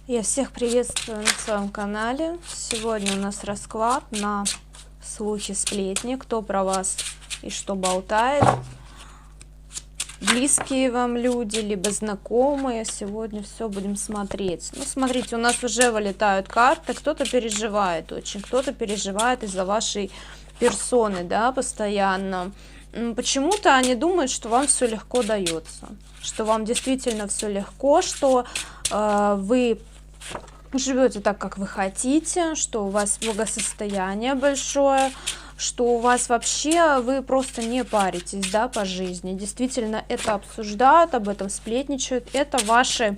Я всех приветствую на своем канале. Сегодня у нас расклад на слухи, сплетни, кто про вас и что болтает. Близкие вам люди, либо знакомые. Сегодня все будем смотреть. Ну, смотрите, у нас уже вылетают карты. Кто-то переживает очень, кто-то переживает из-за вашей персоны, да, постоянно. Почему-то они думают, что вам все легко дается, что вам действительно все легко, что вы живете так, как вы хотите, что у вас благосостояние большое, что у вас вообще вы просто не паритесь, да, по жизни. Действительно, это обсуждают, об этом сплетничают. Это ваши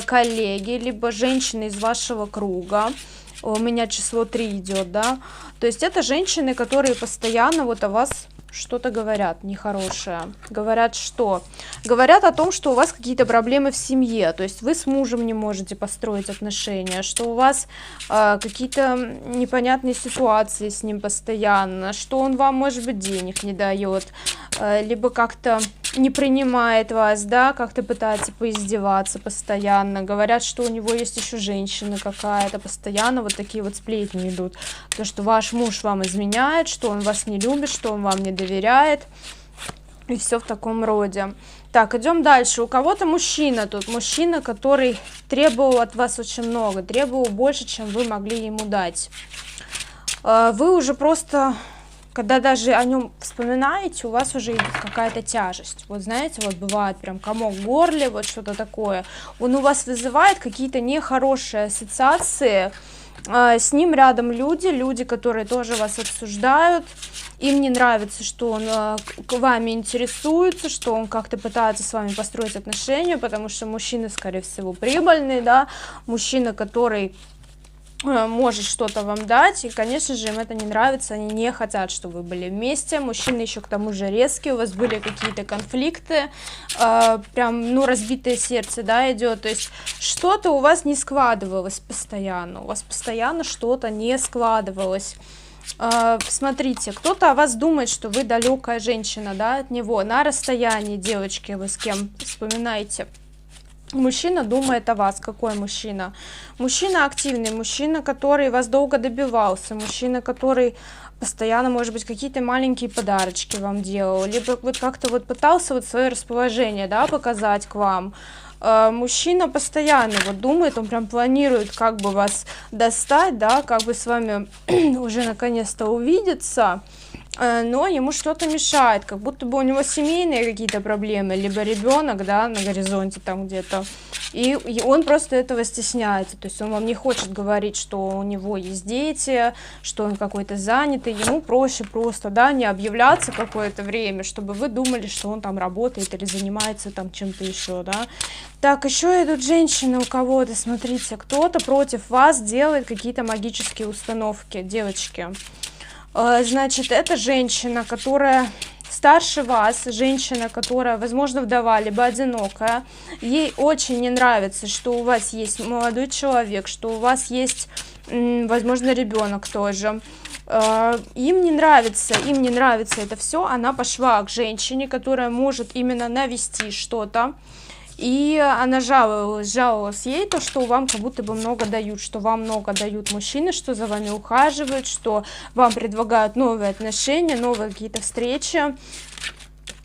коллеги, либо женщины из вашего круга. У меня число 3 идет, да. То есть это женщины, которые постоянно вот о вас что-то говорят нехорошее. Говорят что? Говорят о том, что у вас какие-то проблемы в семье, то есть вы с мужем не можете построить отношения, что у вас какие-то непонятные ситуации с ним постоянно, что он вам, может быть, денег не дает, либо как-то не принимает вас, да, как-то пытается поиздеваться постоянно. Говорят, что у него есть еще женщина какая-то, постоянно вот такие вот сплетни идут. То, что ваш муж вам изменяет, что он вас не любит, что он вам не доверяет. И все в таком роде. Так, идем дальше. У кого-то мужчина тут. Мужчина, который требовал от вас очень много. Требовал больше, чем вы могли ему дать. Вы уже просто... Когда даже о нем вспоминаете, у вас уже идет какая-то тяжесть. Вот знаете, вот бывает прям комок в горле, вот что-то такое. Он у вас вызывает какие-то нехорошие ассоциации. С ним рядом люди, которые тоже вас обсуждают. Им не нравится, что он вами интересуется, что он как-то пытается с вами построить отношения, потому что мужчина, скорее всего, прибыльный, да, мужчина, который... может что-то вам дать, и, конечно же, им это не нравится, они не хотят, чтобы вы были вместе. Мужчина еще к тому же резкий, у вас были какие-то конфликты, прям, ну, разбитое сердце, да, идет, то есть что-то у вас не складывалось постоянно, у вас постоянно что-то не складывалось. Смотрите, кто-то о вас думает, что вы далекая женщина, да, от него, на расстоянии, девочки, вы с кем вспоминаете. Мужчина думает о вас. Какой мужчина? Мужчина активный, мужчина, который вас долго добивался, мужчина, который постоянно, может быть, какие-то маленькие подарочки вам делал, либо вот как-то вот пытался вот свое расположение, да, показать к вам. Мужчина постоянно вот думает, он прям планирует, как бы вас достать, да, как бы с вами уже наконец-то увидеться. Но ему что-то мешает, как будто бы у него семейные какие-то проблемы, либо ребенок, да, на горизонте там где-то, и он просто этого стесняется, то есть он вам не хочет говорить, что у него есть дети, что он какой-то занятый, ему проще просто, да, не объявляться какое-то время, чтобы вы думали, что он там работает или занимается там чем-то еще, да. Так, еще идут женщины у кого-то, смотрите, кто-то против вас делает какие-то магические установки, девочки. Значит, это женщина, которая старше вас, женщина, которая, возможно, вдова, либо одинокая. Ей очень не нравится, что у вас есть молодой человек, что у вас есть, возможно, ребенок тоже. Им не нравится это все. Она пошла к женщине, которая может именно навести что-то. И она жаловалась ей, то, что вам как будто бы много дают, что вам много дают мужчины, что за вами ухаживают, что вам предлагают новые отношения, новые какие-то встречи.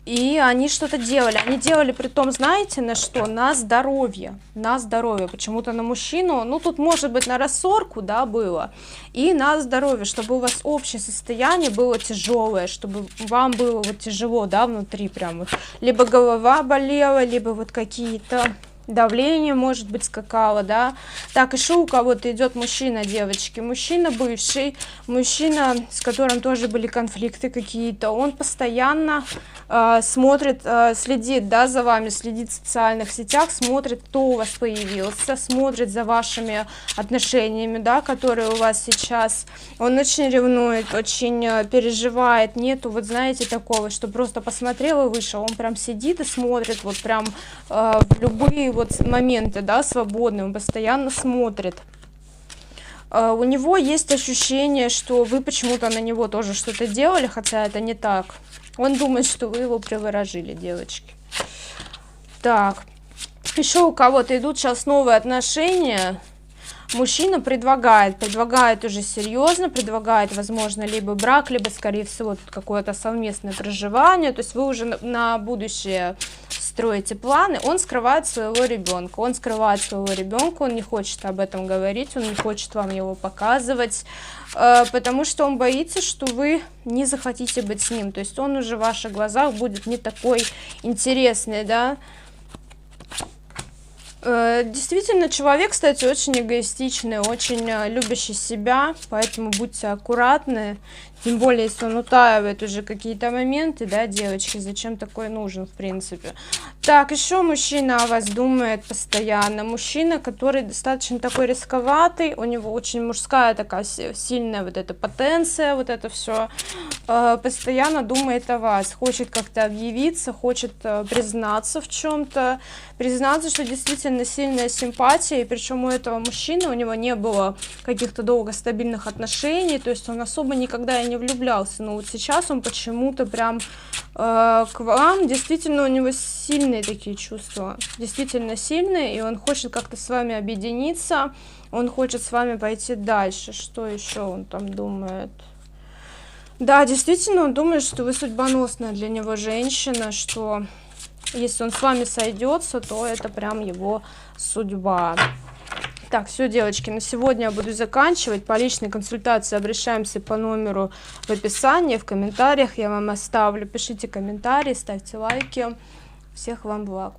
И они что-то делали. Они делали при том, знаете, на что? На здоровье. На здоровье. Почему-то на мужчину, ну тут может быть на рассорку, да, было. И на здоровье, чтобы у вас общее состояние было тяжелое, чтобы вам было вот тяжело, да, внутри прям вот. Либо голова болела, либо вот какие-то... давление, может быть, скакало, да. Так, еще у кого-то идет мужчина, девочки. Мужчина бывший, мужчина, с которым тоже были конфликты какие-то. Он постоянно смотрит, следит, да, за вами, следит в социальных сетях, смотрит, кто у вас появился, смотрит за вашими отношениями, да, которые у вас сейчас. Он очень ревнует, очень переживает. Нету, вот знаете, такого, что просто посмотрел и вышел. Он прям сидит и смотрит, вот прям в любые вот моменты, да, свободные, он постоянно смотрит. У него есть ощущение, что вы почему-то на него тоже что-то делали, хотя это не так. Он думает, что вы его приворожили, девочки. Так, еще у кого-то идут сейчас новые отношения, Мужчина предлагает уже серьезно, предлагает, возможно, либо брак, либо, скорее всего, тут какое-то совместное проживание, то есть вы уже на будущее строите планы. Он скрывает своего ребенка, он не хочет об этом говорить, он не хочет вам его показывать, потому что он боится, что вы не захотите быть с ним, то есть он уже в ваших глазах будет не такой интересный, да. Действительно, человек, кстати, очень эгоистичный, очень любящий себя, поэтому будьте аккуратны, тем более, если он утаивает уже какие-то моменты, да, девочки, зачем такой нужен, в принципе. Так, еще мужчина о вас думает постоянно, мужчина, который достаточно такой рисковатый, у него очень мужская такая сильная вот эта потенция, вот это все, постоянно думает о вас, хочет как-то объявиться, хочет признаться в чем-то, признаться, что действительно сильная симпатия, и причем у этого мужчины, у него не было каких-то долго стабильных отношений, то есть он особо никогда и не влюблялся, но вот сейчас он почему-то прям к вам, действительно у него сильные такие чувства, действительно сильные, и он хочет как-то с вами объединиться, он хочет с вами пойти дальше. Что еще он там думает? Да, действительно, он думает, что вы судьбоносная для него женщина, что если он с вами сойдется, то это прям его судьба. Так, все, девочки, на сегодня я буду заканчивать. По личной консультации обращаемся по номеру в описании, в комментариях я вам оставлю. Пишите комментарии, ставьте лайки. Всех вам благ.